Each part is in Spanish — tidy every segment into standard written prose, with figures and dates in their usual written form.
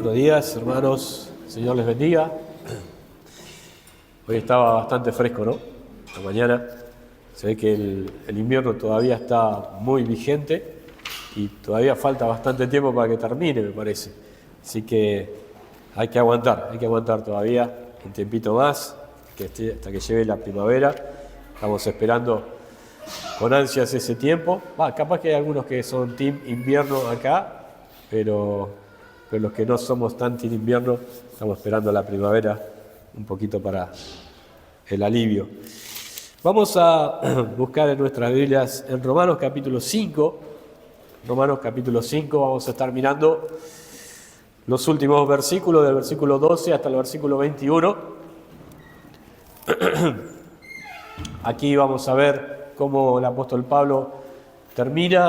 Buenos días, hermanos. Señor les bendiga. Hoy estaba bastante fresco, ¿no? La mañana. Se ve que el invierno todavía está muy vigente y todavía falta bastante tiempo para que termine, me parece. Así que hay que aguantar todavía un tiempito más, hasta que llegue la primavera. Estamos esperando con ansias ese tiempo. Capaz que hay algunos que son team invierno acá, pero los que no somos tan team invierno, estamos esperando la primavera un poquito para el alivio. Vamos a buscar en nuestras Biblias en Romanos capítulo 5. Romanos capítulo 5, vamos a estar mirando los últimos versículos, del versículo 12 hasta el versículo 21. Aquí vamos a ver cómo el apóstol Pablo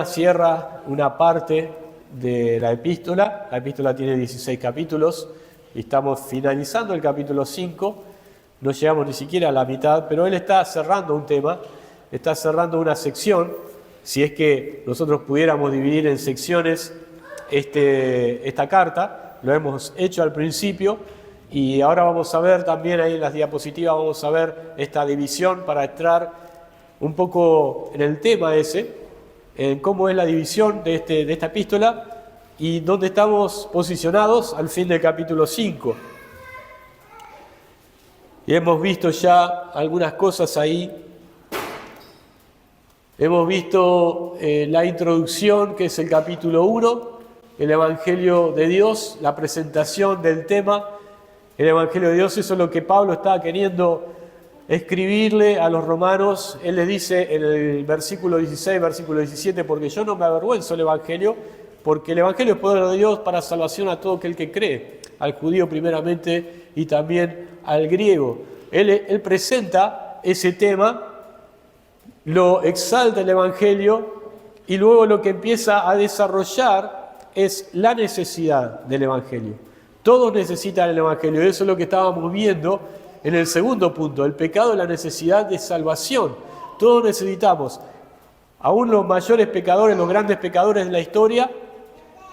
cierra una parte de la epístola. La epístola tiene 16 capítulos y estamos finalizando el capítulo 5. No llegamos ni siquiera a la mitad, pero él está cerrando un tema, está cerrando una sección. Si es que nosotros pudiéramos dividir en secciones esta carta, lo hemos hecho al principio y ahora vamos a ver también ahí en las diapositivas, vamos a ver esta división para entrar un poco en el tema ese, en cómo es la división de esta epístola y dónde estamos posicionados al fin del capítulo 5. Y hemos visto ya algunas cosas ahí. Hemos visto la introducción, que es el capítulo 1, el Evangelio de Dios, la presentación del tema. El Evangelio de Dios, eso es lo que Pablo estaba queriendo escribirle a los romanos. Él les dice en el versículo 16, versículo 17, porque yo no me avergüenzo del Evangelio, porque el Evangelio es poder de Dios para salvación a todo aquel que cree, al judío primeramente y también al griego. Él presenta ese tema, lo exalta el Evangelio y luego lo que empieza a desarrollar es la necesidad del Evangelio. Todos necesitan el Evangelio, eso es lo que estábamos viendo en el segundo punto, el pecado y la necesidad de salvación. Todos necesitamos, aún los mayores pecadores, los grandes pecadores de la historia,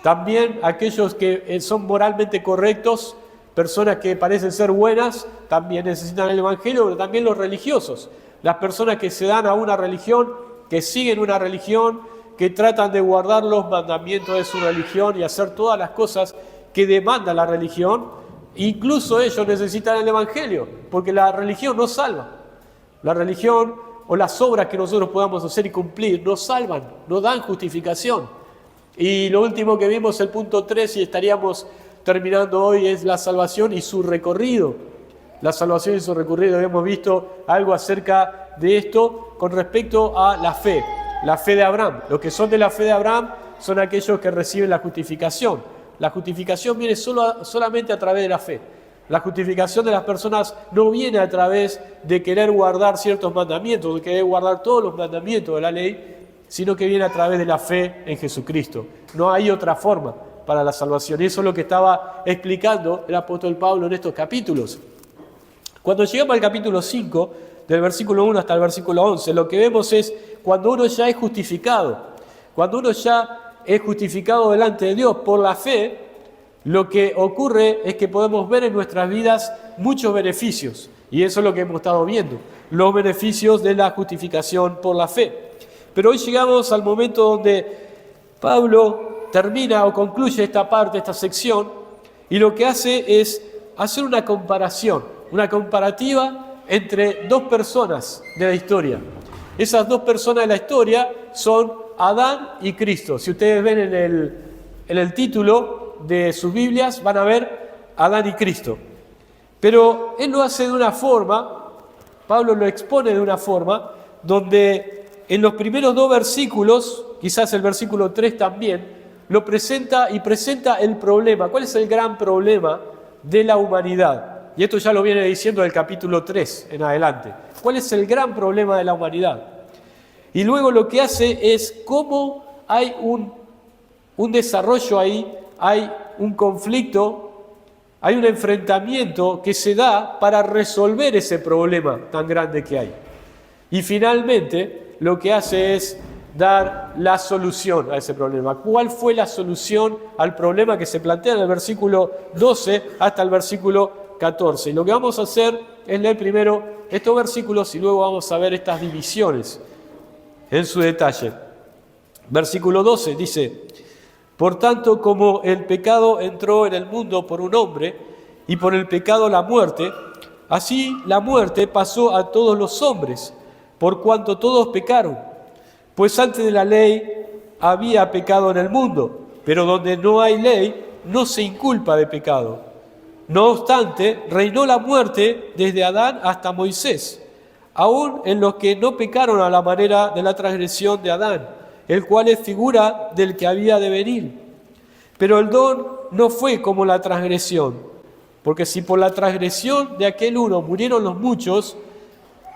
también aquellos que son moralmente correctos, personas que parecen ser buenas, también necesitan el Evangelio, pero también los religiosos. Las personas que se dan a una religión, que siguen una religión, que tratan de guardar los mandamientos de su religión y hacer todas las cosas que demanda la religión, incluso ellos necesitan el Evangelio, porque la religión no salva. La religión o las obras que nosotros podamos hacer y cumplir no salvan, no dan justificación. Y lo último que vimos, el punto 3, y estaríamos terminando hoy, es la salvación y su recorrido. La salvación y su recorrido. Hemos visto algo acerca de esto con respecto a la fe de Abraham. Los que son de la fe de Abraham son aquellos que reciben la justificación. La justificación viene solamente a través de la fe. La justificación de las personas no viene a través de querer guardar ciertos mandamientos, de querer guardar todos los mandamientos de la ley, sino que viene a través de la fe en Jesucristo. No hay otra forma para la salvación. Y eso es lo que estaba explicando el apóstol Pablo en estos capítulos. Cuando llegamos al capítulo 5, del versículo 1 hasta el versículo 11, lo que vemos es cuando uno ya es justificado. Cuando uno ya es justificado delante de Dios por la fe, lo que ocurre es que podemos ver en nuestras vidas muchos beneficios. Y eso es lo que hemos estado viendo, los beneficios de la justificación por la fe. Pero hoy llegamos al momento donde Pablo termina o concluye esta parte, esta sección, y lo que hace es hacer una comparación, una comparativa entre dos personas de la historia. Esas dos personas de la historia son Adán y Cristo. Si ustedes ven en el título de sus Biblias, van a ver Adán y Cristo. Pero él lo hace de una forma, Pablo lo expone de una forma, donde en los primeros dos versículos, quizás el versículo 3 también, lo presenta y presenta el problema. ¿Cuál es el gran problema de la humanidad? Y esto ya lo viene diciendo del capítulo 3 en adelante. ¿Cuál es el gran problema de la humanidad? Y luego lo que hace es cómo hay un desarrollo ahí, hay un conflicto, hay un enfrentamiento que se da para resolver ese problema tan grande que hay. Y finalmente lo que hace es dar la solución a ese problema. ¿Cuál fue la solución al problema que se plantea en el versículo 12 hasta el versículo 14? Y lo que vamos a hacer es leer primero estos versículos y luego vamos a ver estas divisiones en su detalle. Versículo 12 dice: por tanto, como el pecado entró en el mundo por un hombre, y por el pecado la muerte, así la muerte pasó a todos los hombres, por cuanto todos pecaron. Pues antes de la ley había pecado en el mundo, pero donde no hay ley, no se inculpa de pecado. No obstante, reinó la muerte desde Adán hasta Moisés, aun en los que no pecaron a la manera de la transgresión de Adán, el cual es figura del que había de venir. Pero el don no fue como la transgresión, porque si por la transgresión de aquel uno murieron los muchos,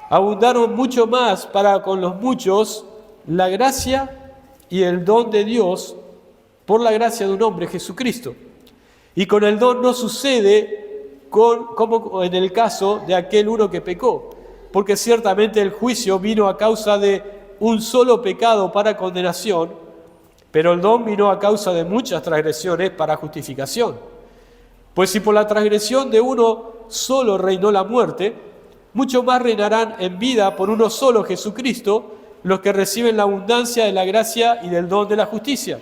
abundaron mucho más para con los muchos la gracia y el don de Dios por la gracia de un hombre, Jesucristo. Y con el don no sucede como en el caso de aquel uno que pecó, porque ciertamente el juicio vino a causa de un solo pecado para condenación, pero el don vino a causa de muchas transgresiones para justificación. Pues si por la transgresión de uno solo reinó la muerte, mucho más reinarán en vida por uno solo, Jesucristo, los que reciben la abundancia de la gracia y del don de la justicia.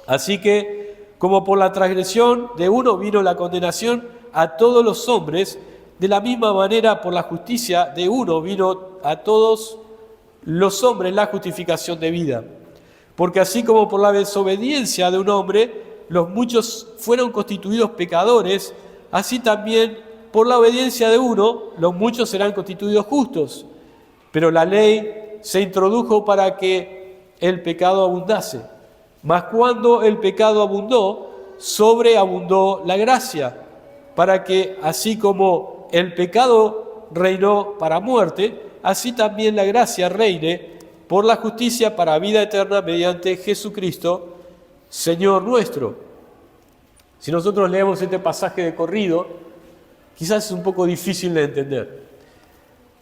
Así que, como por la transgresión de uno vino la condenación a todos los hombres, de la misma manera por la justicia de uno vino a todos los hombres la justificación de vida. Porque así como por la desobediencia de un hombre los muchos fueron constituidos pecadores, así también por la obediencia de uno los muchos serán constituidos justos. Pero la ley se introdujo para que el pecado abundase. Mas cuando el pecado abundó, sobreabundó la gracia, para que así como el pecado reinó para muerte, así también la gracia reine por la justicia para vida eterna mediante Jesucristo, Señor nuestro. Si nosotros leemos este pasaje de corrido, quizás es un poco difícil de entender.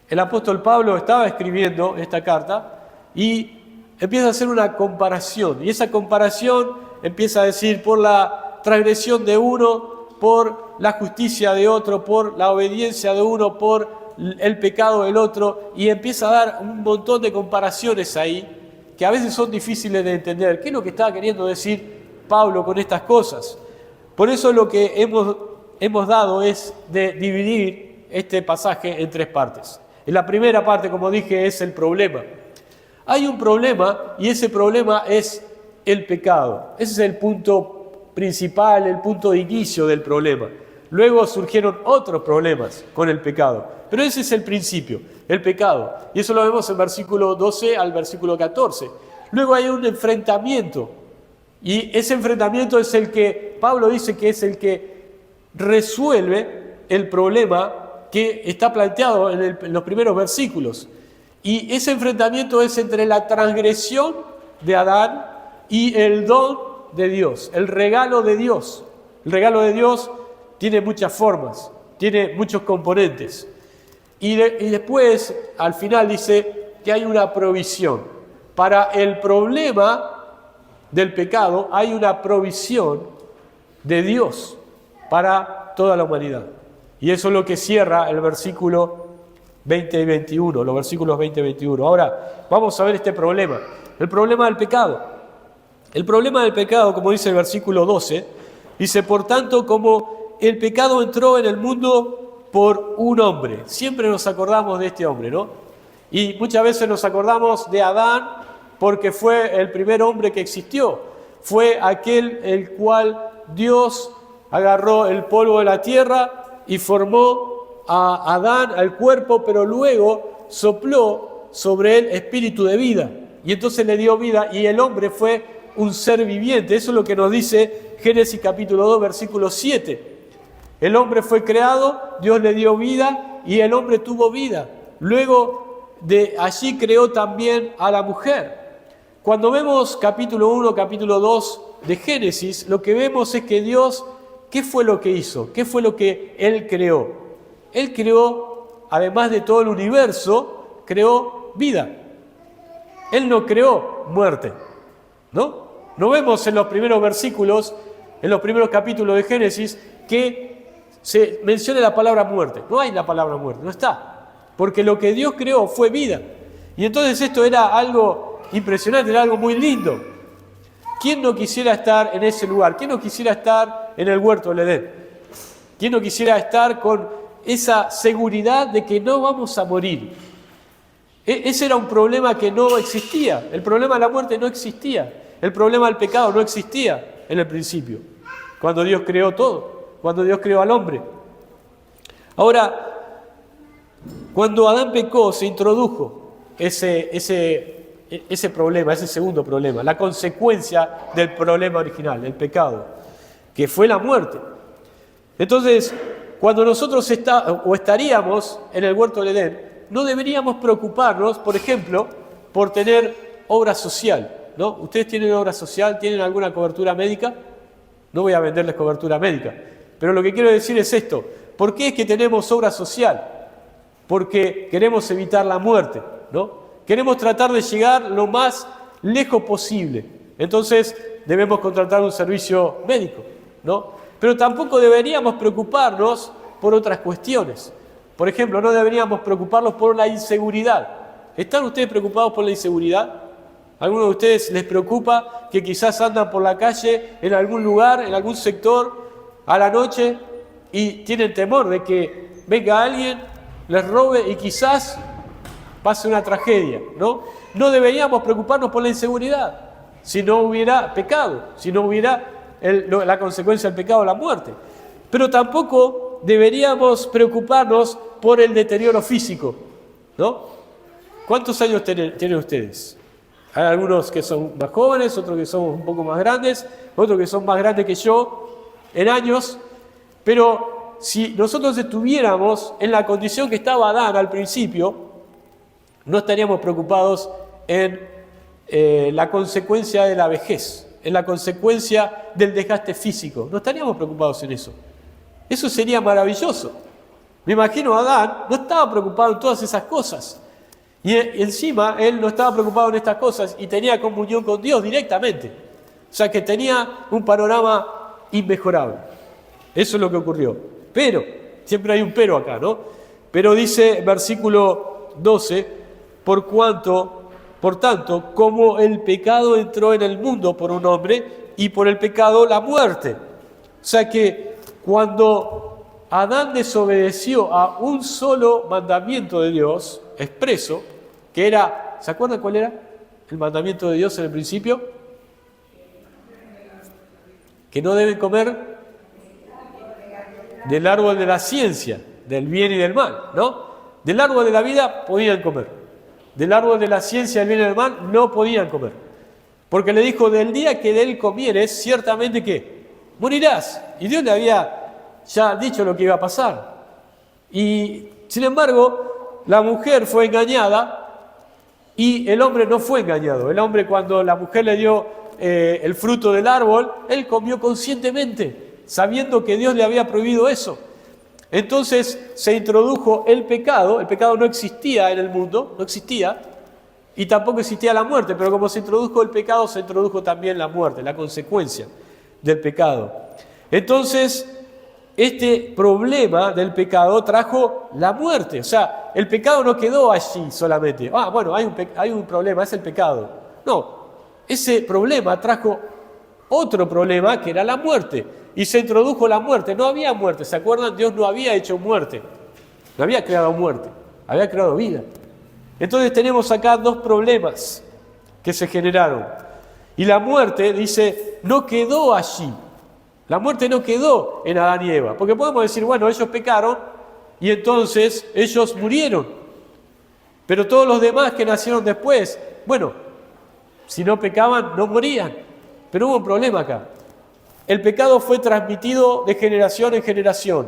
El apóstol Pablo estaba escribiendo esta carta y empieza a hacer una comparación. Y esa comparación empieza a decir por la transgresión de uno, por la justicia de otro, por la obediencia de uno, por el pecado del otro. Y empieza a dar un montón de comparaciones ahí que a veces son difíciles de entender. ¿Qué es lo que estaba queriendo decir Pablo con estas cosas? Por eso lo que hemos dado es de dividir este pasaje en tres partes. En la primera parte, como dije, es el problema. Hay un problema y ese problema es el pecado. Ese es el punto principal, el punto de inicio del problema. Luego surgieron otros problemas con el pecado, pero ese es el principio, el pecado. Y eso lo vemos en versículo 12 al versículo 14. Luego hay un enfrentamiento y ese enfrentamiento es el que Pablo dice que es el que resuelve el problema que está planteado en los primeros versículos. Y ese enfrentamiento es entre la transgresión de Adán y el don de Dios, el regalo de Dios. El regalo de Dios tiene muchas formas, tiene muchos componentes. Y después, al final, dice que hay una provisión. Para el problema del pecado hay una provisión de Dios para toda la humanidad. Y eso es lo que cierra el versículo 20 y 21, los versículos 20 y 21. Ahora, vamos a ver este problema, el problema del pecado. El problema del pecado, como dice el versículo 12, dice, por tanto, como el pecado entró en el mundo por un hombre. Siempre nos acordamos de este hombre, ¿no? Y muchas veces nos acordamos de Adán porque fue el primer hombre que existió. Fue aquel el cual Dios agarró el polvo de la tierra y formó a Adán, al cuerpo, pero luego sopló sobre él espíritu de vida. Y entonces le dio vida y el hombre fue un ser viviente. Eso es lo que nos dice Génesis capítulo 2, versículo 7. El hombre fue creado, Dios le dio vida y el hombre tuvo vida. Luego de allí creó también a la mujer. Cuando vemos capítulo 1, capítulo 2 de Génesis, lo que vemos es que Dios, ¿qué fue lo que hizo? ¿Qué fue lo que Él creó? Él creó, además de todo el universo, creó vida. Él no creó muerte, ¿no? No vemos en los primeros versículos, en los primeros capítulos de Génesis, que se mencione la palabra muerte. No hay la palabra muerte, no está. Porque lo que Dios creó fue vida. Y entonces esto era algo impresionante, era algo muy lindo. ¿Quién no quisiera estar en ese lugar? ¿Quién no quisiera estar en el huerto del Edén? ¿Quién no quisiera estar con esa seguridad de que no vamos a morir? Ese era un problema que no existía. El problema de la muerte no existía. El problema del pecado no existía en el principio, cuando Dios creó todo, cuando Dios creó al hombre. Ahora, cuando Adán pecó, se introdujo ese problema, ese segundo problema, la consecuencia del problema original, el pecado, que fue la muerte. Entonces, cuando nosotros estaríamos en el huerto del Edén, no deberíamos preocuparnos, por ejemplo, por tener obra social, ¿no? ¿Ustedes tienen obra social? ¿Tienen alguna cobertura médica? No voy a venderles cobertura médica, pero lo que quiero decir es esto. ¿Por qué es que tenemos obra social? Porque queremos evitar la muerte, ¿no? Queremos tratar de llegar lo más lejos posible. Entonces, debemos contratar un servicio médico, ¿no? Pero tampoco deberíamos preocuparnos por otras cuestiones. Por ejemplo, no deberíamos preocuparnos por la inseguridad. ¿Están ustedes preocupados por la inseguridad? ¿A alguno de ustedes les preocupa que quizás andan por la calle, en algún lugar, en algún sector, a la noche, y tienen temor de que venga alguien, les robe y quizás pase una tragedia, ¿no? No deberíamos preocuparnos por la inseguridad si no hubiera pecado, si no hubiera la consecuencia del pecado, la muerte. Pero tampoco deberíamos preocuparnos por el deterioro físico, ¿no? ¿Cuántos años tienen ustedes? Hay algunos que son más jóvenes, otros que son un poco más grandes, otros que son más grandes que yo en años, pero si nosotros estuviéramos en la condición que estaba Adán al principio, no estaríamos preocupados en la consecuencia de la vejez, en la consecuencia del desgaste físico. No estaríamos preocupados en eso. Eso sería maravilloso. Me imagino a Adán no estaba preocupado en todas esas cosas. Y encima él no estaba preocupado en estas cosas y tenía comunión con Dios directamente. O sea que tenía un panorama inmejorable. Eso es lo que ocurrió. Pero, siempre hay un pero acá, ¿no? Pero dice versículo 12, por tanto, como el pecado entró en el mundo por un hombre y por el pecado la muerte. O sea que cuando Adán desobedeció a un solo mandamiento de Dios, expreso, que era, ¿se acuerdan cuál era el mandamiento de Dios en el principio? Que no deben comer del árbol de la ciencia, del bien y del mal, ¿no? Del árbol de la vida podían comer, del árbol de la ciencia, del bien y del mal no podían comer, porque le dijo, del día que de él comieres, ciertamente que morirás. Y Dios le había ya dicho lo que iba a pasar. Y sin embargo, la mujer fue engañada y el hombre no fue engañado. El hombre, cuando la mujer le dio el fruto del árbol, él comió conscientemente, sabiendo que Dios le había prohibido eso. Entonces se introdujo el pecado no existía en el mundo, no existía, y tampoco existía la muerte, pero como se introdujo el pecado, se introdujo también la muerte, la consecuencia del pecado. Entonces, este problema del pecado trajo la muerte. O sea, el pecado no quedó allí solamente. Bueno, hay un problema, es el pecado. No, ese problema trajo otro problema que era la muerte. Y se introdujo la muerte. No había muerte, ¿se acuerdan? Dios no había hecho muerte. No había creado muerte, había creado vida. Entonces tenemos acá dos problemas que se generaron. Y la muerte, dice, no quedó allí. La muerte no quedó en Adán y Eva, porque podemos decir, bueno, ellos pecaron y entonces ellos murieron. Pero todos los demás que nacieron después, bueno, si no pecaban, no morían. Pero hubo un problema acá. El pecado fue transmitido de generación en generación.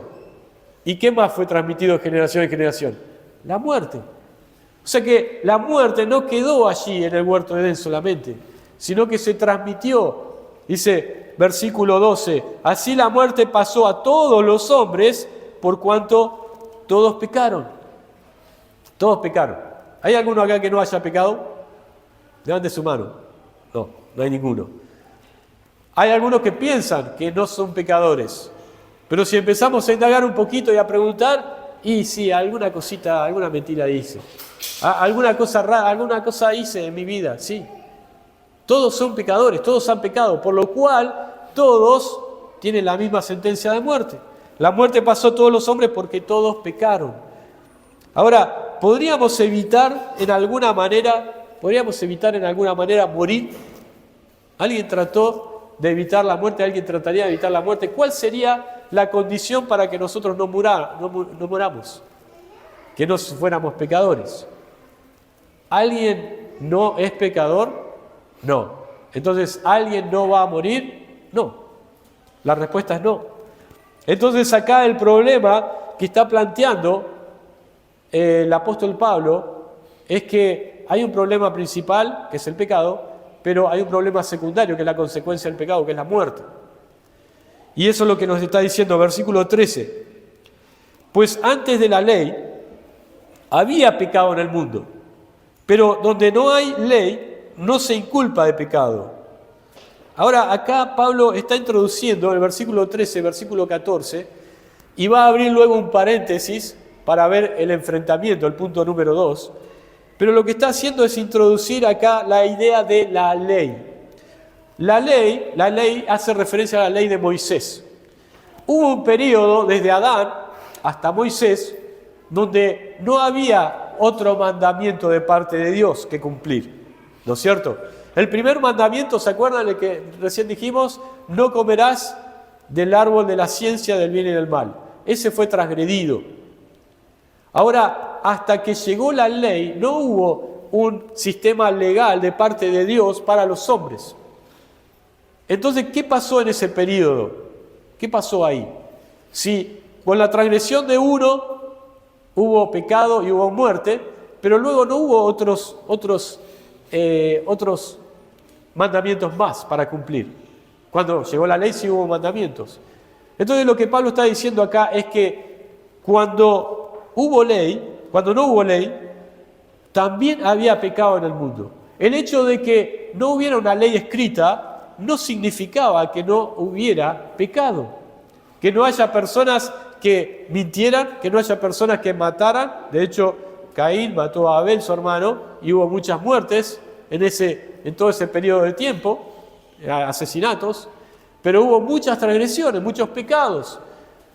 ¿Y qué más fue transmitido de generación en generación? La muerte. O sea que la muerte no quedó allí en el huerto de Edén solamente, sino que se transmitió. Dice, versículo 12, así la muerte pasó a todos los hombres por cuanto todos pecaron. Todos pecaron. ¿Hay alguno acá que no haya pecado? Levante su mano. No, no hay ninguno. Hay algunos que piensan que no son pecadores, pero si empezamos a indagar un poquito y a preguntar, y sí, alguna cosita, alguna mentira hice, alguna cosa rara, alguna cosa hice en mi vida, sí. Todos son pecadores, todos han pecado, por lo cual todos tienen la misma sentencia de muerte. La muerte pasó a todos los hombres porque todos pecaron. Ahora, ¿podríamos evitar en alguna manera morir? ¿Alguien trató de evitar la muerte? ¿Alguien trataría de evitar la muerte? ¿Cuál sería la condición para que nosotros no muramos? Que no fuéramos pecadores. ¿Alguien no es pecador? No. Entonces, ¿alguien no va a morir? No. La respuesta es no. Entonces, acá el problema que está planteando el apóstol Pablo es que hay un problema principal, que es el pecado, pero hay un problema secundario, que es la consecuencia del pecado, que es la muerte. Y eso es lo que nos está diciendo versículo 13. Pues antes de la ley había pecado en el mundo, pero donde no hay ley no se inculpa de pecado. Ahora acá Pablo está introduciendo el versículo 13, versículo 14, y va a abrir luego un paréntesis para ver el enfrentamiento, el punto número 2. Pero lo que está haciendo es introducir acá la idea de la ley. La ley hace referencia a la ley de Moisés. Hubo un periodo desde Adán hasta Moisés donde no había otro mandamiento de parte de Dios que cumplir, ¿no es cierto? El primer mandamiento, ¿se acuerdan de que recién dijimos? No comerás del árbol de la ciencia del bien y del mal. Ese fue transgredido. Ahora, hasta que llegó la ley, no hubo un sistema legal de parte de Dios para los hombres. Entonces, ¿qué pasó en ese periodo? ¿Qué pasó ahí? Si con la transgresión de uno hubo pecado y hubo muerte, pero luego no hubo otros mandamientos más para cumplir. Cuando llegó la ley sí hubo mandamientos. Entonces lo que Pablo está diciendo acá es que cuando no hubo ley, también había pecado en el mundo. El hecho de que no hubiera una ley escrita no significaba que no hubiera pecado, que no haya personas que mintieran, que no haya personas que mataran. De hecho, Caín mató a Abel, su hermano, y hubo muchas muertes en todo ese periodo de tiempo, asesinatos, pero hubo muchas transgresiones, muchos pecados.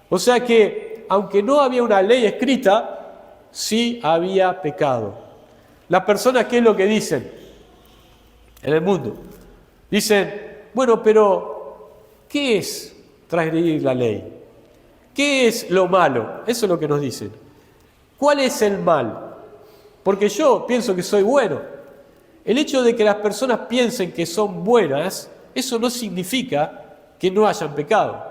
O sea que, aunque no había una ley escrita, sí había pecado. Las personas, ¿qué es lo que dicen en el mundo? Dicen, bueno, pero ¿qué es transgredir la ley? ¿Qué es lo malo? Eso es lo que nos dicen. ¿Cuál es el mal? Porque yo pienso que soy bueno. El hecho de que las personas piensen que son buenas, eso no significa que no hayan pecado.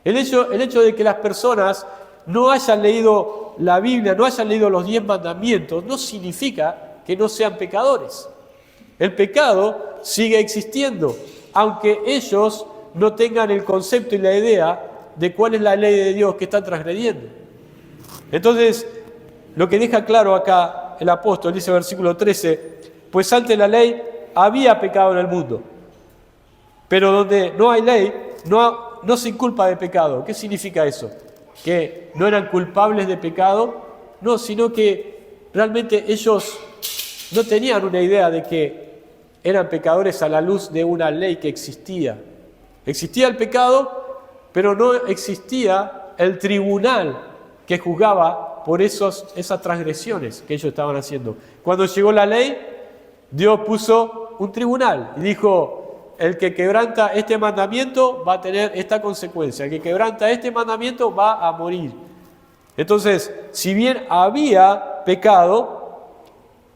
El hecho de que las personas no hayan leído la Biblia, no hayan leído los 10 mandamientos, no significa que no sean pecadores. El pecado sigue existiendo, aunque ellos no tengan el concepto y la idea de cuál es la ley de Dios que están transgrediendo. Entonces, lo que deja claro acá el apóstol, dice versículo 13, pues antes de la ley había pecado en el mundo, pero donde no hay ley, no se inculpa de pecado. ¿Qué significa eso? ¿Que no eran culpables de pecado? No, sino que realmente ellos no tenían una idea de que eran pecadores a la luz de una ley que existía. Existía el pecado, pero no existía el tribunal que juzgaba por esas transgresiones que ellos estaban haciendo. Cuando llegó la ley, Dios puso un tribunal y dijo, el que quebranta este mandamiento va a tener esta consecuencia, el que quebranta este mandamiento va a morir. Entonces, si bien había pecado,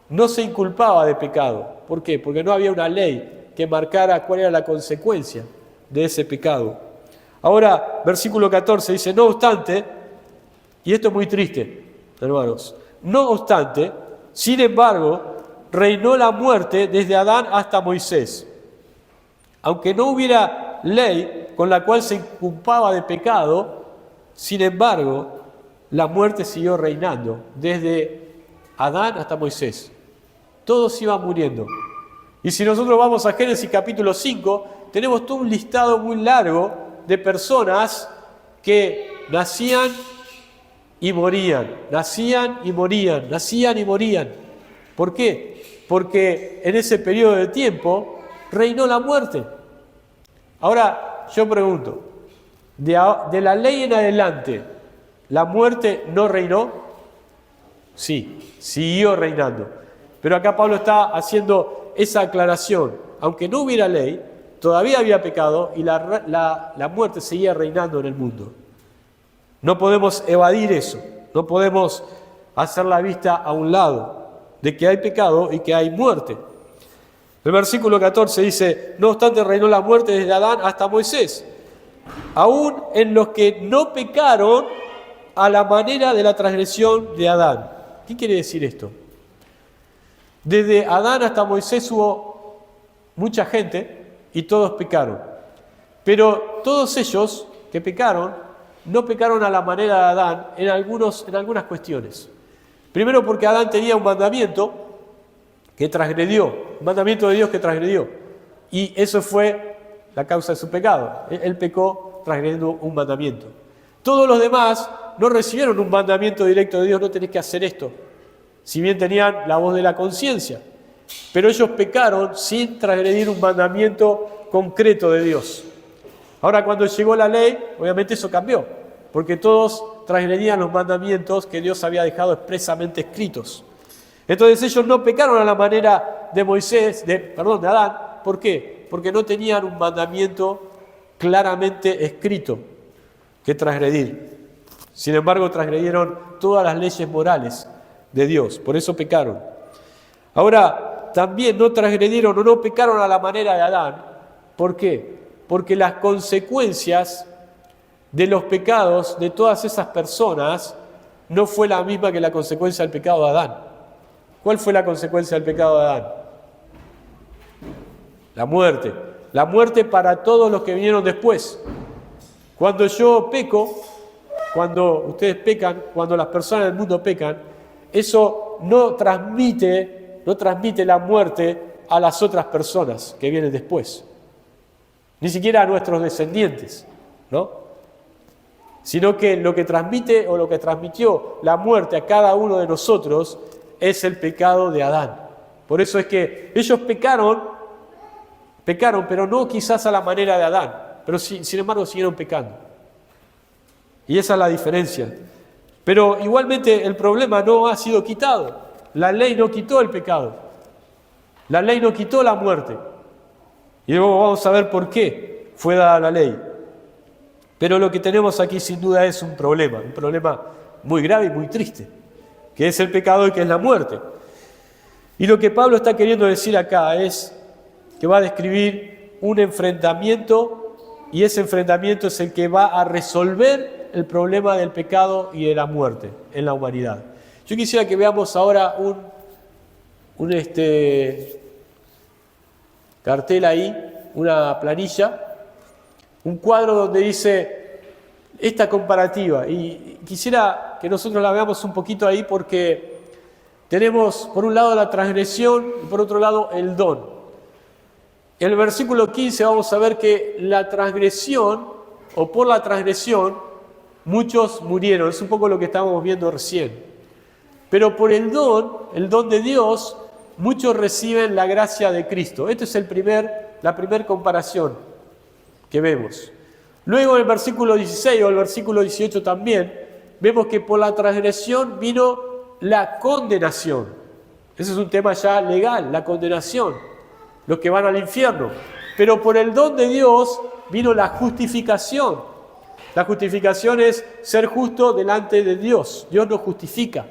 no se inculpaba de pecado. ¿Por qué? Porque no había una ley que marcara cuál era la consecuencia de ese pecado. Ahora, versículo 14 dice, no obstante, y esto es muy triste, hermanos, no obstante, sin embargo, reinó la muerte desde Adán hasta Moisés. Aunque no hubiera ley con la cual se inculpaba de pecado, sin embargo, la muerte siguió reinando desde Adán hasta Moisés. Todos iban muriendo. Y si nosotros vamos a Génesis capítulo 5, tenemos todo un listado muy largo de personas que nacían y morían, nacían y morían, nacían y morían. ¿Por qué? Porque en ese periodo de tiempo reinó la muerte. Ahora, yo pregunto, de la ley en adelante, ¿la muerte no reinó? Sí, siguió reinando. Pero acá Pablo está haciendo esa aclaración. Aunque no hubiera ley, todavía había pecado y la muerte seguía reinando en el mundo. No podemos evadir eso, no podemos hacer la vista a un lado de que hay pecado y que hay muerte. El versículo 14 dice, no obstante reinó la muerte desde Adán hasta Moisés, aún en los que no pecaron a la manera de la transgresión de Adán. ¿Qué quiere decir esto? Desde Adán hasta Moisés hubo mucha gente y todos pecaron. Pero todos ellos que pecaron, no pecaron a la manera de Adán en algunas cuestiones. Primero porque Adán tenía un mandamiento que transgredió, un mandamiento de Dios que transgredió. Y eso fue la causa de su pecado. Él pecó transgrediendo un mandamiento. Todos los demás no recibieron un mandamiento directo de Dios, no tenés que hacer esto. Si bien tenían la voz de la conciencia, pero ellos pecaron sin transgredir un mandamiento concreto de Dios. Ahora, cuando llegó la ley, obviamente eso cambió, porque todos transgredían los mandamientos que Dios había dejado expresamente escritos. Entonces ellos no pecaron a la manera de de Adán. ¿Por qué? Porque no tenían un mandamiento claramente escrito que transgredir. Sin embargo, transgredieron todas las leyes morales de Dios, por eso pecaron. Ahora, también no transgredieron o no pecaron a la manera de Adán. ¿Por qué? Porque las consecuencias de los pecados de todas esas personas no fue la misma que la consecuencia del pecado de Adán. ¿Cuál fue la consecuencia del pecado de Adán? La muerte. La muerte para todos los que vinieron después. Cuando yo peco, cuando ustedes pecan, cuando las personas del mundo pecan, eso no transmite la muerte a las otras personas que vienen después. Ni siquiera a nuestros descendientes, ¿no? Sino que lo que transmite o lo que transmitió la muerte a cada uno de nosotros es el pecado de Adán. Por eso es que ellos pecaron, pero no quizás a la manera de Adán, pero sin embargo siguieron pecando. Y esa es la diferencia. Pero igualmente el problema no ha sido quitado. La ley no quitó el pecado. La ley no quitó la muerte. Y luego vamos a ver por qué fue dada la ley. Pero lo que tenemos aquí sin duda es un problema muy grave y muy triste, que es el pecado y que es la muerte. Y lo que Pablo está queriendo decir acá es que va a describir un enfrentamiento, y ese enfrentamiento es el que va a resolver el problema del pecado y de la muerte en la humanidad. Yo quisiera que veamos ahora un cartel ahí, una planilla, un cuadro donde dice esta comparativa, y quisiera que nosotros la veamos un poquito ahí porque tenemos por un lado la transgresión y por otro lado el don. En el versículo 15 vamos a ver que la transgresión, o por la transgresión, muchos murieron. Es un poco lo que estábamos viendo recién. Pero por el don de Dios, muchos reciben la gracia de Cristo. Esta es la primera comparación que vemos. Luego en el versículo 16 o el versículo 18 también, vemos que por la transgresión vino la condenación. Ese es un tema ya legal, la condenación, los que van al infierno. Pero por el don de Dios vino la justificación. La justificación es ser justo delante de Dios. Dios nos justifica.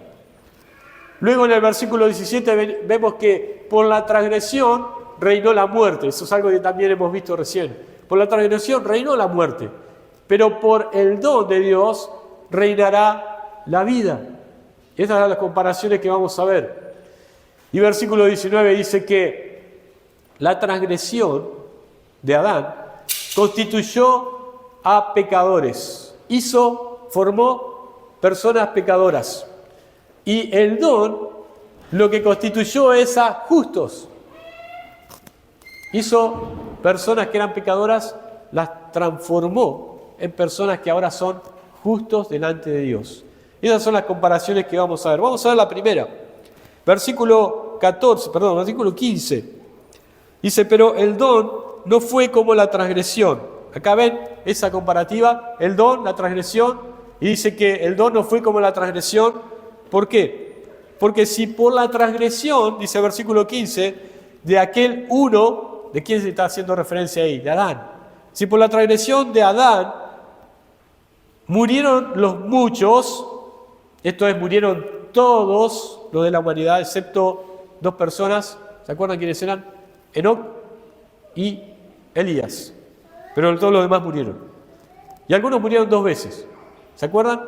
Luego en el versículo 17 vemos que por la transgresión reinó la muerte. Eso es algo que también hemos visto recién. Por la transgresión reinó la muerte, pero por el don de Dios reinará la vida. Estas son las comparaciones que vamos a ver. Y versículo 19 dice que la transgresión de Adán constituyó a pecadores, formó personas pecadoras. Y el don lo que constituyó es a justos. Hizo personas que eran pecadoras, las transformó en personas que ahora son justos delante de Dios. Esas son las comparaciones que vamos a ver. Vamos a ver la primera. Versículo 15. Dice, pero el don no fue como la transgresión. Acá ven esa comparativa, el don, la transgresión, y dice que el don no fue como la transgresión. ¿Por qué? Porque si por la transgresión, dice el versículo 15, de aquel uno, ¿de quién se está haciendo referencia ahí? De Adán. Si por la transgresión de Adán murieron los muchos, esto es, murieron todos los de la humanidad, excepto dos personas, ¿se acuerdan quiénes eran? Enoc y Elías. Pero todos los demás murieron. Y algunos murieron dos veces. ¿Se acuerdan?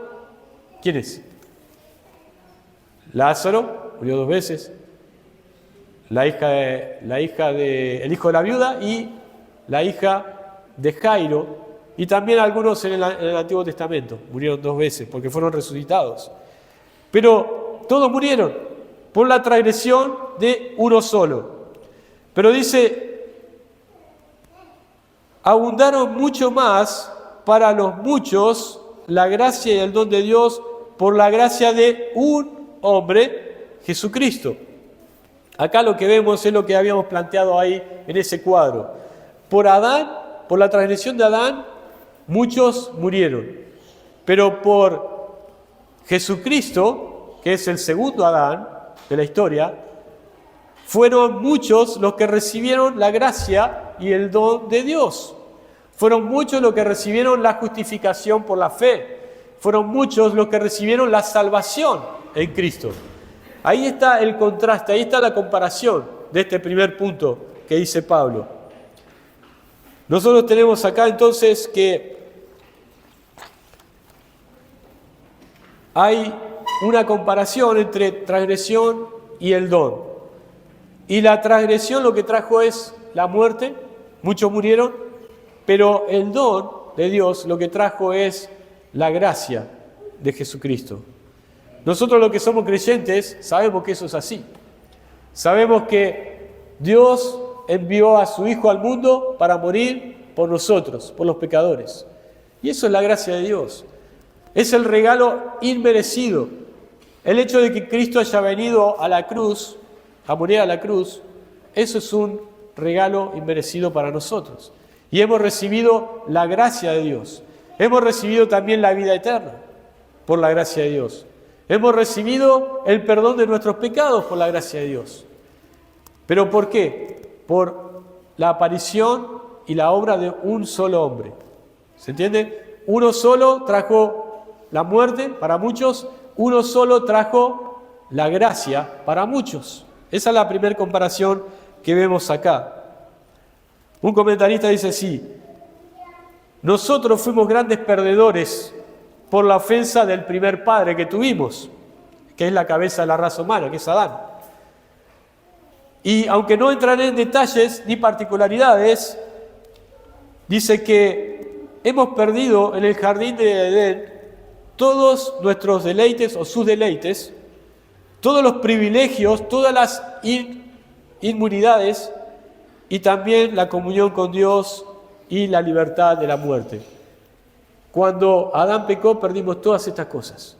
¿Quiénes? Lázaro murió dos veces. El hijo de la viuda y la hija de Jairo. Y también algunos en el Antiguo Testamento murieron dos veces porque fueron resucitados. Pero todos murieron por la transgresión de uno solo. Pero dice, abundaron mucho más para los muchos la gracia y el don de Dios por la gracia de un hombre, Jesucristo. Acá lo que vemos es lo que habíamos planteado ahí en ese cuadro. Por Adán, por la transgresión de Adán, muchos murieron. Pero por Jesucristo, que es el segundo Adán de la historia, fueron muchos los que recibieron la gracia y el don de Dios. Fueron muchos los que recibieron la justificación por la fe. Fueron muchos los que recibieron la salvación en Cristo. Ahí está el contraste, ahí está la comparación de este primer punto que dice Pablo. Nosotros tenemos acá entonces que hay una comparación entre transgresión y el don. Y la transgresión lo que trajo es la muerte, muchos murieron, pero el don de Dios lo que trajo es la gracia de Jesucristo. Nosotros los que somos creyentes sabemos que eso es así. Sabemos que Dios envió a su Hijo al mundo para morir por nosotros, por los pecadores. Y eso es la gracia de Dios. Es el regalo inmerecido. El hecho de que Cristo haya venido a la cruz, a morir a la cruz, eso es un regalo inmerecido para nosotros. Y hemos recibido la gracia de Dios. Hemos recibido también la vida eterna por la gracia de Dios. Hemos recibido el perdón de nuestros pecados por la gracia de Dios. ¿Pero por qué? Por la aparición y la obra de un solo hombre. ¿Se entiende? Uno solo trajo la muerte para muchos, uno solo trajo la gracia para muchos. Esa es la primera comparación que vemos acá. Un comentarista dice así: nosotros fuimos grandes perdedores por la ofensa del primer padre que tuvimos, que es la cabeza de la raza humana, que es Adán. Y aunque no entraré en detalles ni particularidades, dice que hemos perdido en el jardín de Edén todos nuestros deleites o sus deleites, todos los privilegios, todas las inmunidades y también la comunión con Dios y la libertad de la muerte. Cuando Adán pecó, perdimos todas estas cosas,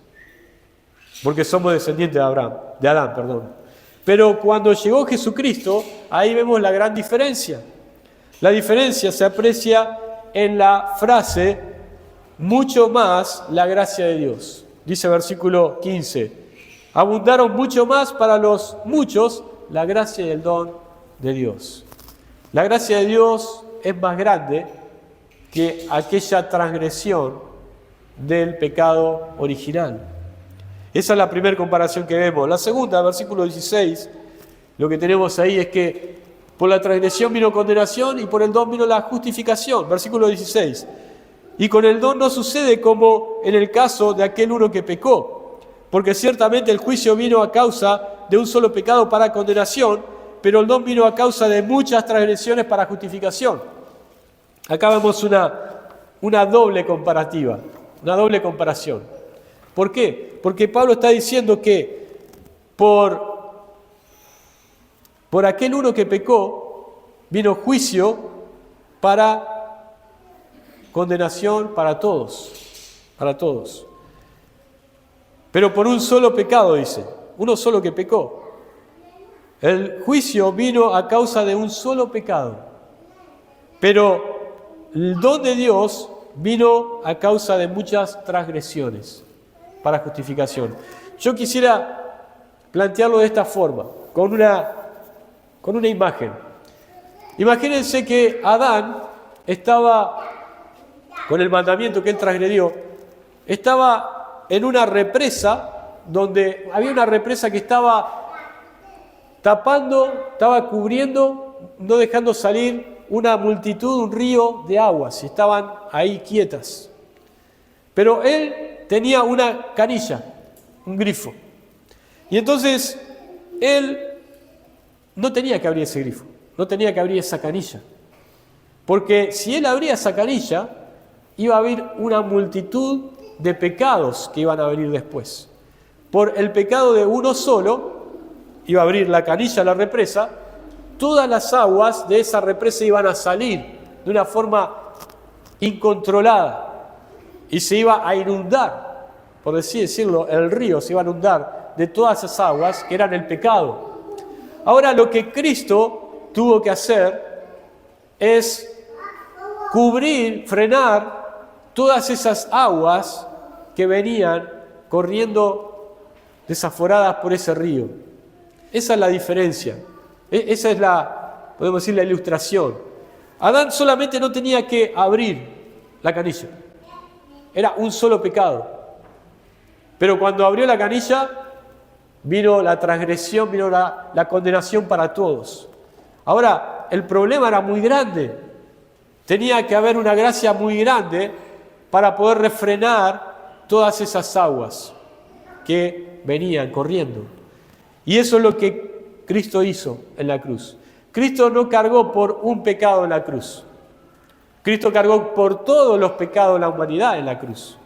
porque somos descendientes de Adán. Pero cuando llegó Jesucristo, ahí vemos la gran diferencia. La diferencia se aprecia en la frase, mucho más la gracia de Dios. Dice versículo 15, abundaron mucho más para los muchos la gracia y el don de Dios. La gracia de Dios es más grande que aquella transgresión del pecado original. Esa es la primera comparación que vemos. La segunda, versículo 16, lo que tenemos ahí es que por la transgresión vino condenación y por el don vino la justificación. Versículo 16. Y con el don no sucede como en el caso de aquel uno que pecó, porque ciertamente el juicio vino a causa de un solo pecado para condenación, pero el don vino a causa de muchas transgresiones para justificación. Acá vemos una doble comparativa, una doble comparación. ¿Por qué? Porque Pablo está diciendo que por aquel uno que pecó, vino juicio para condenación para todos, para todos. Pero por un solo pecado, dice, uno solo que pecó. El juicio vino a causa de un solo pecado, pero el don de Dios vino a causa de muchas transgresiones para justificación. Yo quisiera plantearlo de esta forma, con una imagen. Imagínense que Adán estaba, con el mandamiento que él transgredió, estaba en una represa, donde había una represa que estaba tapando, estaba cubriendo, no dejando salir una multitud, un río de aguas, y estaban ahí quietas. Pero él tenía una canilla, un grifo. Y entonces él no tenía que abrir ese grifo, no tenía que abrir esa canilla. Porque si él abría esa canilla, iba a haber una multitud de pecados que iban a venir después. Por el pecado de uno solo, iba a abrir la canilla, la represa, todas las aguas de esa represa iban a salir de una forma incontrolada y se iba a inundar, por así decirlo, el río se iba a inundar de todas esas aguas que eran el pecado. Ahora lo que Cristo tuvo que hacer es cubrir, frenar todas esas aguas que venían corriendo desaforadas por ese río. Esa es la diferencia. Esa es podemos decir, la ilustración. Adán solamente no tenía que abrir la canilla. Era un solo pecado. Pero cuando abrió la canilla, vino la transgresión, vino la condenación para todos. Ahora, el problema era muy grande. Tenía que haber una gracia muy grande para poder refrenar todas esas aguas que venían corriendo. Y eso es lo que Cristo hizo en la cruz. Cristo no cargó por un pecado en la cruz. Cristo cargó por todos los pecados de la humanidad en la cruz.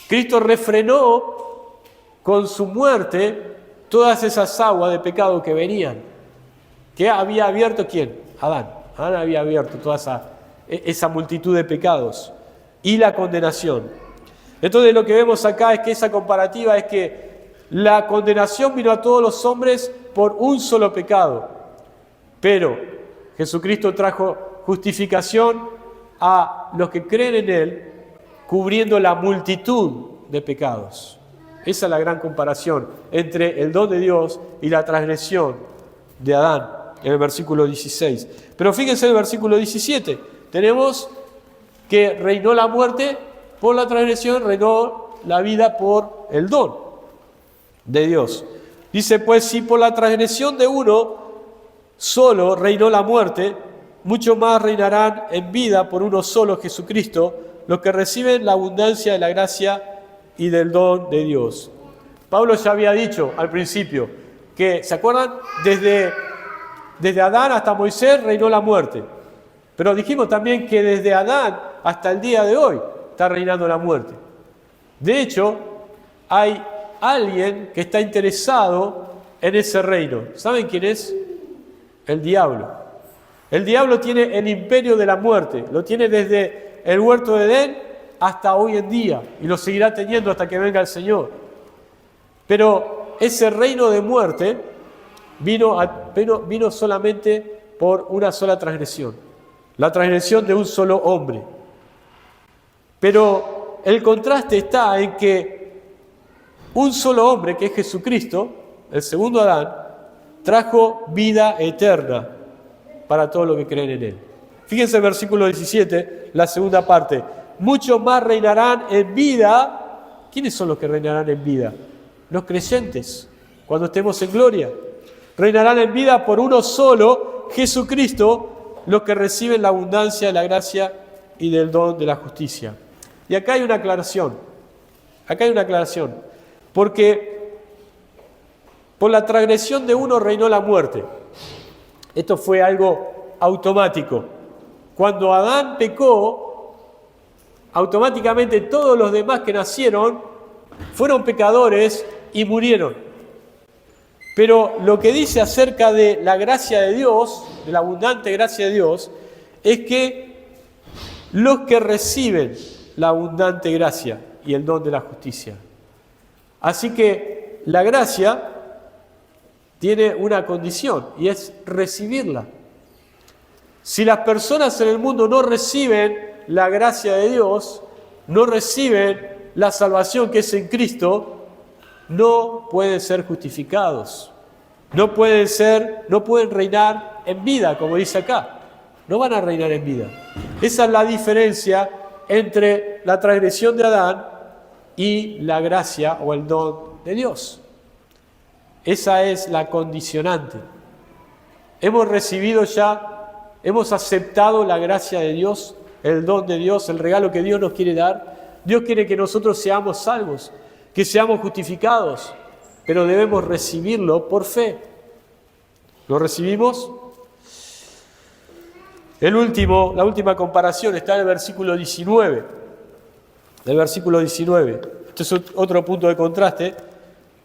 Cristo refrenó con su muerte todas esas aguas de pecado que venían. ¿Qué había abierto quién? Adán. Adán había abierto toda esa multitud de pecados y la condenación. Entonces lo que vemos acá es que esa comparativa es que la condenación vino a todos los hombres por un solo pecado, pero Jesucristo trajo justificación a los que creen en Él, cubriendo la multitud de pecados. Esa es la gran comparación entre el don de Dios y la transgresión de Adán, en el versículo 16. Pero fíjense en el versículo 17, tenemos que reinó la muerte por la transgresión, reinó la vida por el don de Dios. Dice, pues si por la transgresión de uno solo reinó la muerte, mucho más reinarán en vida por uno solo, Jesucristo, los que reciben la abundancia de la gracia y del don de Dios. Pablo ya había dicho al principio que, ¿se acuerdan? Desde Adán hasta Moisés reinó la muerte. Pero dijimos también que desde Adán hasta el día de hoy está reinando la muerte. De hecho, hay alguien que está interesado en ese reino. ¿Saben quién es? El diablo. El diablo tiene el imperio de la muerte. Lo tiene desde el huerto de Edén hasta hoy en día. Y lo seguirá teniendo hasta que venga el Señor. Pero ese reino de muerte vino solamente por una sola transgresión. La transgresión de un solo hombre. Pero el contraste está en que un solo hombre, que es Jesucristo, el segundo Adán, trajo vida eterna para todos los que creen en Él. Fíjense el versículo 17, la segunda parte. Muchos más reinarán en vida. ¿Quiénes son los que reinarán en vida? Los creyentes, cuando estemos en gloria. Reinarán en vida por uno solo, Jesucristo, los que reciben la abundancia de la gracia y del don de la justicia. Y acá hay una aclaración. Porque por la transgresión de uno reinó la muerte. Esto fue algo automático. Cuando Adán pecó, automáticamente todos los demás que nacieron fueron pecadores y murieron. Pero lo que dice acerca de la gracia de Dios de la abundante gracia de Dios, es que los que reciben la abundante gracia y el don de la justicia. Así que la gracia tiene una condición y es recibirla. Si las personas en el mundo no reciben la gracia de Dios, no reciben la salvación que es en Cristo, no pueden ser justificados. No pueden reinar en vida, como dice acá. No van a reinar en vida. Esa es la diferencia entre la transgresión de Adán y la gracia o el don de Dios. Esa es la condicionante. Hemos recibido ya, hemos aceptado la gracia de Dios, el don de Dios, el regalo que Dios nos quiere dar. Dios quiere que nosotros seamos salvos, que seamos justificados, pero debemos recibirlo por fe. ¿Lo recibimos? La última comparación está en el versículo 19. El versículo 19. Este es otro punto de contraste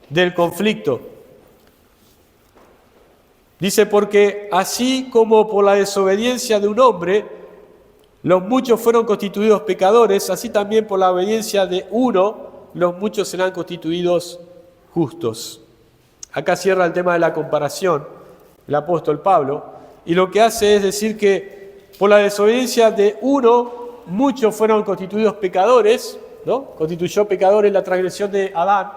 del conflicto. Dice, porque así como por la desobediencia de un hombre, los muchos fueron constituidos pecadores, así también por la obediencia de uno, los muchos serán constituidos justos. Acá cierra el tema de la comparación el apóstol Pablo, y lo que hace es decir que por la desobediencia de uno, muchos fueron constituidos pecadores, ¿no? Constituyó pecadores la transgresión de Adán,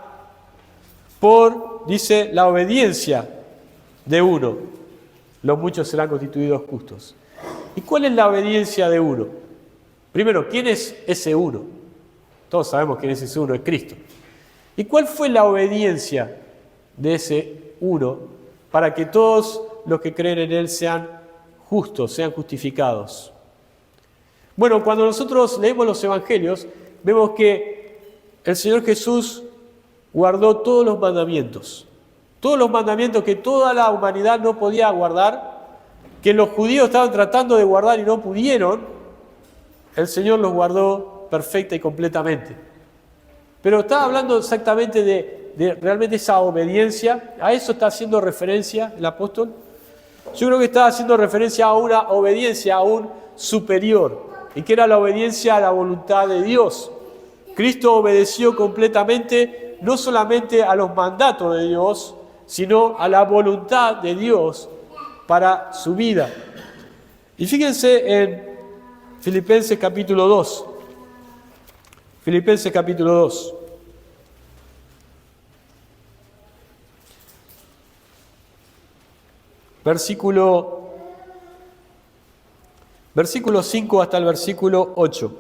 dice, la obediencia de uno, los muchos serán constituidos justos. ¿Y cuál es la obediencia de uno? Primero, ¿quién es ese uno? Todos sabemos quién es ese uno, es Cristo. ¿Y cuál fue la obediencia de ese uno para que todos los que creen en Él sean justos, sean justificados? Bueno, cuando nosotros leemos los evangelios, vemos que el Señor Jesús guardó todos los mandamientos que toda la humanidad no podía guardar, que los judíos estaban tratando de guardar y no pudieron. El Señor los guardó perfecta y completamente. Pero está hablando exactamente de realmente esa obediencia. ¿A eso está haciendo referencia el apóstol? Yo creo que está haciendo referencia a una obediencia aún superior, y que era la obediencia a la voluntad de Dios. Cristo obedeció completamente, no solamente a los mandatos de Dios, sino a la voluntad de Dios para su vida. Y fíjense en Filipenses capítulo 2. Filipenses capítulo 2. Versículo 5 hasta el versículo 8.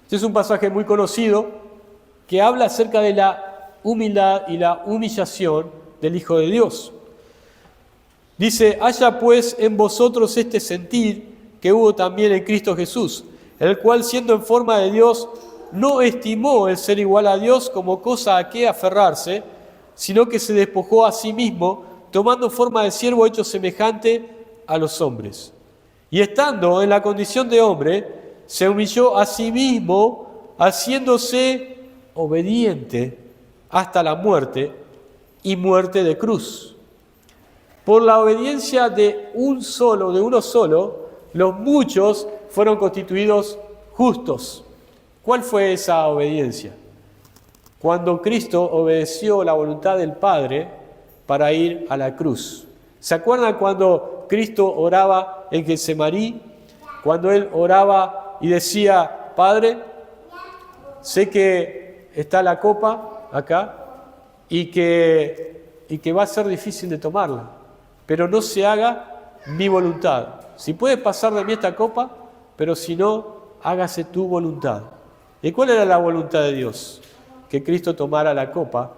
Este es un pasaje muy conocido que habla acerca de la humildad y la humillación del Hijo de Dios. Dice, haya pues en vosotros este sentir que hubo también en Cristo Jesús, el cual siendo en forma de Dios, no estimó el ser igual a Dios como cosa a que aferrarse, sino que se despojó a sí mismo, tomando forma de siervo hecho semejante a los hombres. Y estando en la condición de hombre, se humilló a sí mismo, haciéndose obediente hasta la muerte y muerte de cruz. Por la obediencia de uno solo, los muchos fueron constituidos justos. ¿Cuál fue esa obediencia? Cuando Cristo obedeció la voluntad del Padre para ir a la cruz. ¿Se acuerdan cuando Cristo oraba en Getsemaní? Cuando Él oraba y decía, Padre, sé que está la copa acá y que va a ser difícil de tomarla, pero no se haga mi voluntad. Si puede pasar de mí esta copa, pero si no, hágase tu voluntad. ¿Y cuál era la voluntad de Dios? Que Cristo tomara la copa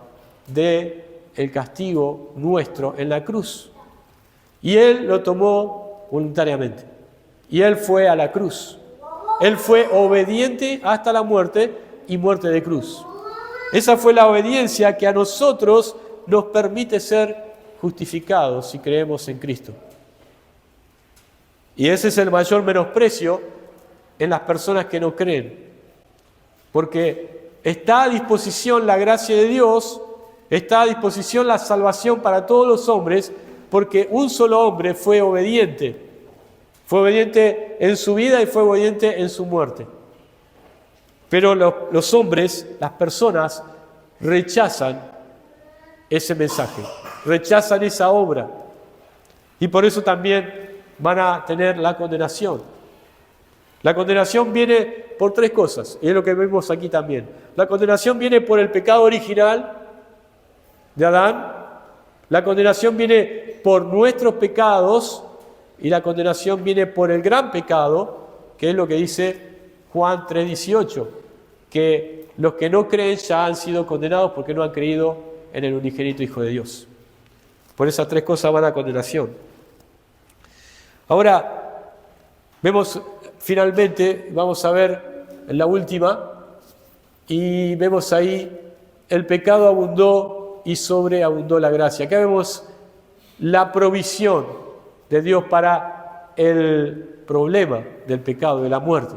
del castigo nuestro en la cruz. Y Él lo tomó voluntariamente. Y Él fue a la cruz. Él fue obediente hasta la muerte y muerte de cruz. Esa fue la obediencia que a nosotros nos permite ser justificados si creemos en Cristo. Y ese es el mayor menosprecio en las personas que no creen. Porque está a disposición la gracia de Dios, está a disposición la salvación para todos los hombres, porque un solo hombre fue obediente. Fue obediente en su vida y fue obediente en su muerte. Pero los hombres, las personas, rechazan ese mensaje, rechazan esa obra. Y por eso también van a tener la condenación. La condenación viene por tres cosas, y es lo que vemos aquí también. La condenación viene por el pecado original de Adán, la condenación viene por nuestros pecados, y la condenación viene por el gran pecado, que es lo que dice Juan 3:18, que los que no creen ya han sido condenados porque no han creído en el unigénito Hijo de Dios. Por esas tres cosas van a condenación. Ahora, vemos finalmente, vamos a ver en la última, y vemos ahí, el pecado abundó y sobreabundó la gracia. Acá vemos la provisión de Dios para el problema del pecado, de la muerte.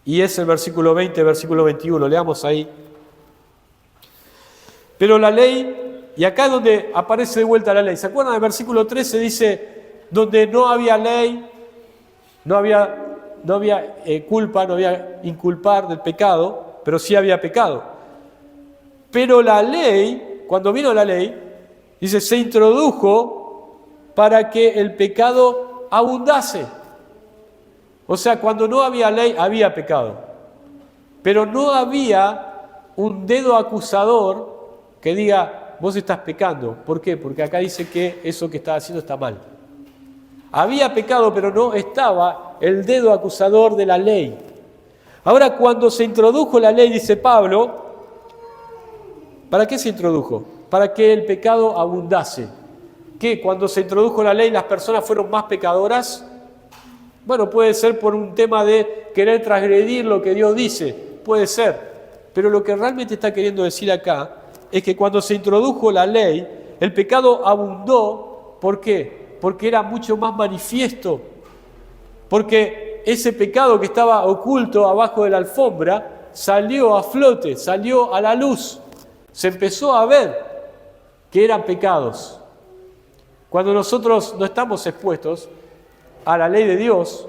Y es el versículo 20, versículo 21, leamos ahí. Pero la ley, y acá es donde aparece de vuelta la ley. ¿Se acuerdan? El versículo 13 dice, donde no había ley, no había culpa, no había inculpar del pecado, pero sí había pecado. Pero la ley, cuando vino la ley, dice, se introdujo para que el pecado abundase. O sea, cuando no había ley, había pecado. Pero no había un dedo acusador que diga, vos estás pecando. ¿Por qué? Porque acá dice que eso que estás haciendo está mal. Había pecado, pero no estaba el dedo acusador de la ley. Ahora, cuando se introdujo la ley, dice Pablo, ¿para qué se introdujo? Para que el pecado abundase. ¿Qué? Cuando se introdujo la ley, las personas fueron más pecadoras. Bueno, puede ser por un tema de querer transgredir lo que Dios dice, puede ser. Pero lo que realmente está queriendo decir acá es que cuando se introdujo la ley, el pecado abundó. ¿Por qué? Porque era mucho más manifiesto. Porque ese pecado que estaba oculto abajo de la alfombra salió a flote, salió a la luz. Se empezó a ver que eran pecados. Cuando nosotros no estamos expuestos a la ley de Dios,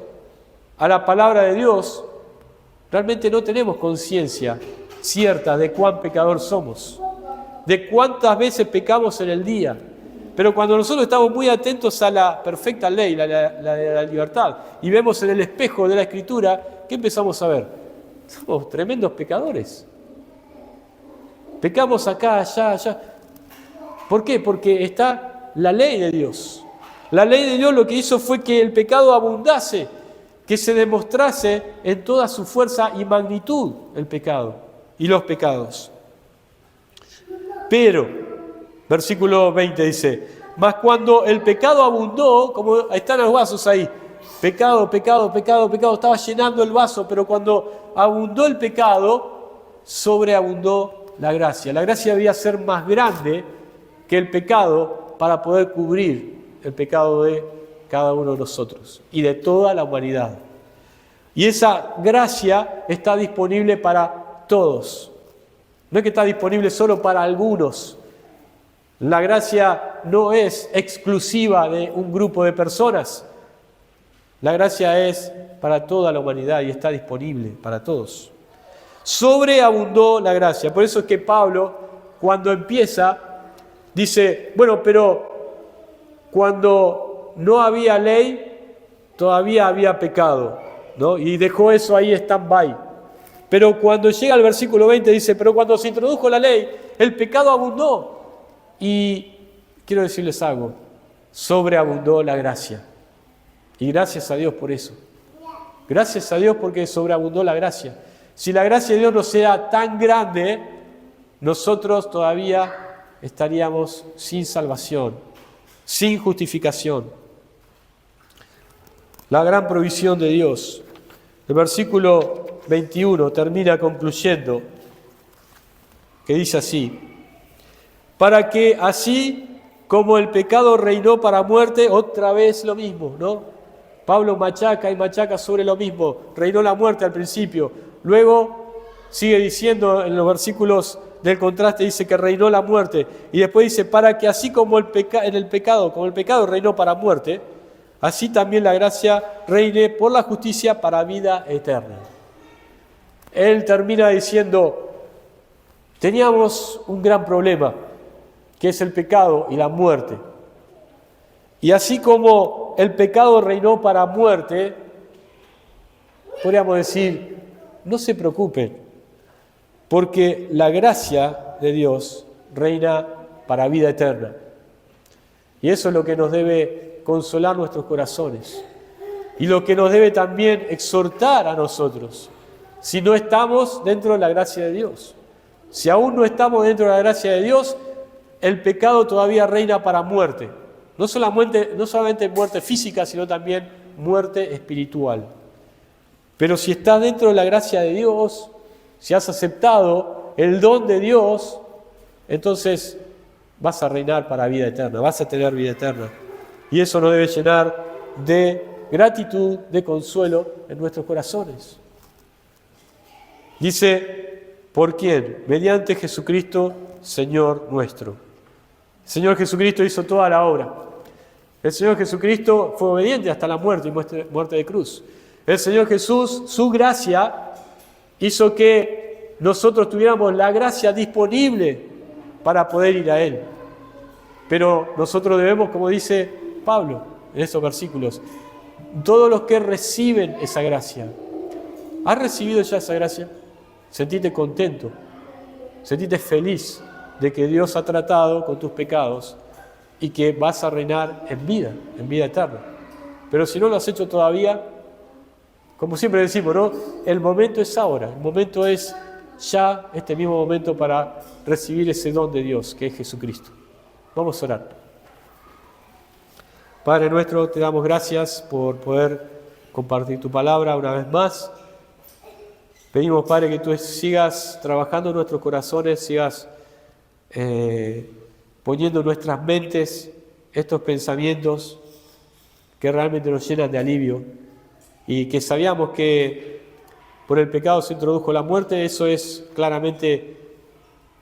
a la palabra de Dios, realmente no tenemos conciencia cierta de cuán pecador somos, de cuántas veces pecamos en el día. Pero cuando nosotros estamos muy atentos a la perfecta ley, la de la libertad, y vemos en el espejo de la Escritura, ¿qué empezamos a ver? Somos tremendos pecadores. Pecamos acá, allá. ¿Por qué? Porque está la ley de Dios. La ley de Dios lo que hizo fue que el pecado abundase, que se demostrase en toda su fuerza y magnitud el pecado y los pecados. Pero, versículo 20 dice, mas cuando el pecado abundó, como están los vasos ahí, pecado, estaba llenando el vaso, pero cuando abundó el pecado, sobreabundó la gracia. La gracia debía ser más grande que el pecado para poder cubrir el pecado de cada uno de nosotros y de toda la humanidad. Y esa gracia está disponible para todos. No es que está disponible solo para algunos. La gracia no es exclusiva de un grupo de personas. La gracia es para toda la humanidad y está disponible para todos. Sobreabundó la gracia. Por eso es que Pablo, cuando empieza, dice, bueno, pero cuando no había ley, todavía había pecado, ¿no? Y dejó eso ahí stand-by. Pero cuando llega al versículo 20 dice, pero cuando se introdujo la ley, el pecado abundó. Y quiero decirles algo, sobreabundó la gracia. Y gracias a Dios por eso. Gracias a Dios porque sobreabundó la gracia. Si la gracia de Dios no sea tan grande, nosotros todavía estaríamos sin salvación, sin justificación. La gran provisión de Dios. El versículo 21 termina concluyendo, que dice así, para que así como el pecado reinó para muerte, otra vez lo mismo, ¿no? Pablo machaca y machaca sobre lo mismo, reinó la muerte al principio, luego sigue diciendo en los versículos del contraste dice que reinó la muerte. Y después dice, para que así como el pecado reinó para muerte, así también la gracia reine por la justicia para vida eterna. Él termina diciendo, teníamos un gran problema, que es el pecado y la muerte. Y así como el pecado reinó para muerte, podríamos decir, no se preocupen, porque la gracia de Dios reina para vida eterna. Y eso es lo que nos debe consolar nuestros corazones. Y lo que nos debe también exhortar a nosotros, si no estamos dentro de la gracia de Dios. Si aún no estamos dentro de la gracia de Dios, el pecado todavía reina para muerte. No solamente muerte física, sino también muerte espiritual. Pero si estás dentro de la gracia de Dios, si has aceptado el don de Dios, entonces vas a reinar para vida eterna, vas a tener vida eterna. Y eso nos debe llenar de gratitud, de consuelo en nuestros corazones. Dice, ¿por quién? Mediante Jesucristo, Señor nuestro. El Señor Jesucristo hizo toda la obra. El Señor Jesucristo fue obediente hasta la muerte y muerte de cruz. El Señor Jesús, su gracia, hizo que nosotros tuviéramos la gracia disponible para poder ir a Él. Pero nosotros debemos, como dice Pablo en estos versículos, todos los que reciben esa gracia. ¿Has recibido ya esa gracia? Sentite contento, sentite feliz de que Dios ha tratado con tus pecados y que vas a reinar en vida eterna. Pero si no lo has hecho todavía, como siempre decimos, ¿no? El momento es ahora, el momento es ya este mismo momento para recibir ese don de Dios, que es Jesucristo. Vamos a orar. Padre nuestro, te damos gracias por poder compartir tu palabra una vez más. Pedimos, Padre, que tú sigas trabajando en nuestros corazones, sigas poniendo en nuestras mentes estos pensamientos que realmente nos llenan de alivio y que sabíamos que por el pecado se introdujo la muerte. Eso es claramente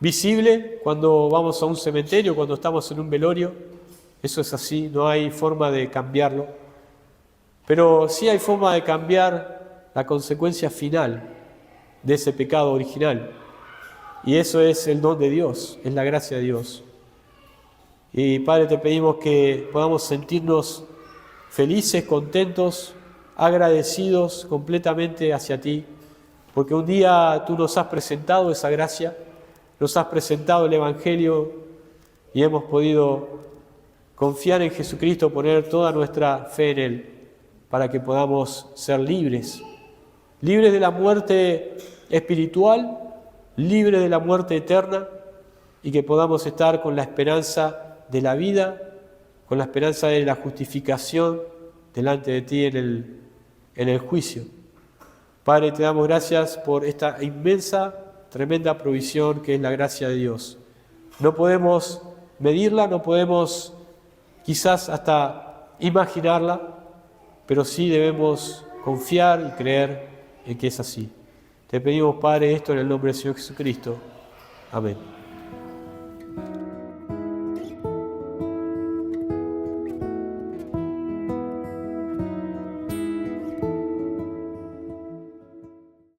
visible cuando vamos a un cementerio, cuando estamos en un velorio. Eso es así, no hay forma de cambiarlo. Pero sí hay forma de cambiar la consecuencia final de ese pecado original. Y eso es el don de Dios, es la gracia de Dios. Y Padre, te pedimos que podamos sentirnos felices, contentos, agradecidos completamente hacia ti, porque un día tú nos has presentado esa gracia, nos has presentado el Evangelio y hemos podido confiar en Jesucristo, poner toda nuestra fe en Él, para que podamos ser libres de la muerte espiritual, libres de la muerte eterna, y que podamos estar con la esperanza de la vida, con la esperanza de la justificación delante de ti en el juicio. Padre, te damos gracias por esta inmensa, tremenda provisión que es la gracia de Dios. No podemos medirla, no podemos quizás hasta imaginarla, pero sí debemos confiar y creer en que es así. Te pedimos, Padre, esto en el nombre del Señor Jesucristo. Amén.